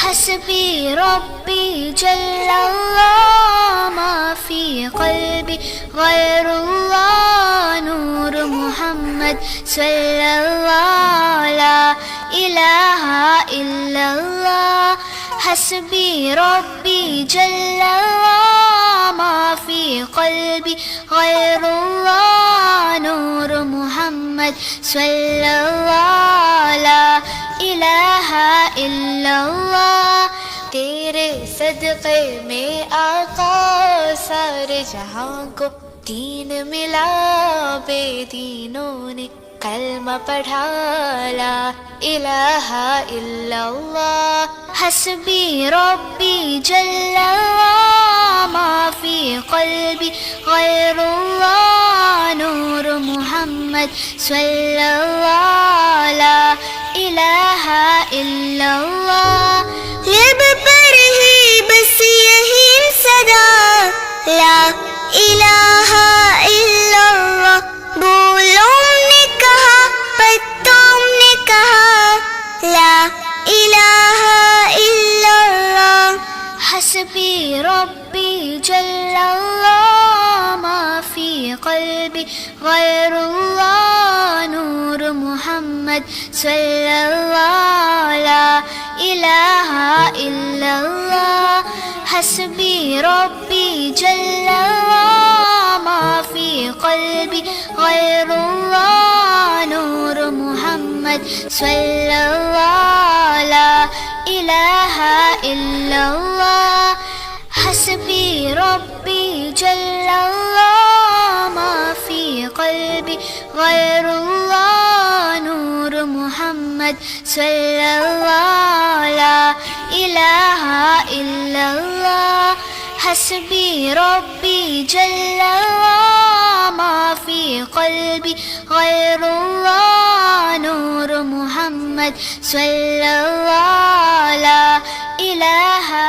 حسبي ربي جل الله ما في قلبي غير الله نور محمد صلى الله لا إله إلا الله حسبي ربي جل الله ما في قلبي غير الله نور محمد صلى الله لا إله إلا الله तेरे सदक़े में आका सारे जहां को दीन मिला बेदीनों ने कलमा पढ़ा ला इलाहा इल्लल्लाह हस्बी रब्बी जल्लल्लाह मा फी क़ल्बी गैरुल्लाह नूर मुहम्मद सल्लल्लाह ला इलाहा इल्लल्लाह लब पर ही बस यही सदा ला इलाहा इल्लल्लाह बोलों ने कहा पत्तों ने कहा ला इलाहा इल्लल्लाह हस्बी रब्बी जल्लल्लाह मा फी क़ल्बी गैरुल्लाह नूर मुहम्मद सल्लल्लाह ला इलाहा इल्लल्लाह हस्बी रब्बी जल्लल्लाह मा फी क़ल्बी गैरुल्लाह नूर मुहम्मद सल्लल्लाह ला इलाहा इल्लल्लाह हस्बी रब्बी जल्लल्लाह मा फी क़ल्बी गैरुल्लाह नूर मुहम्मद सल्लल्लाह ला इलाहा इल्लल्लाह हस्बी रब्बी जल्लल्लाह मा फी क़ल्बी गैरुल्लाह नूर मुहम्मद सल्लल्लाह ला इलाहा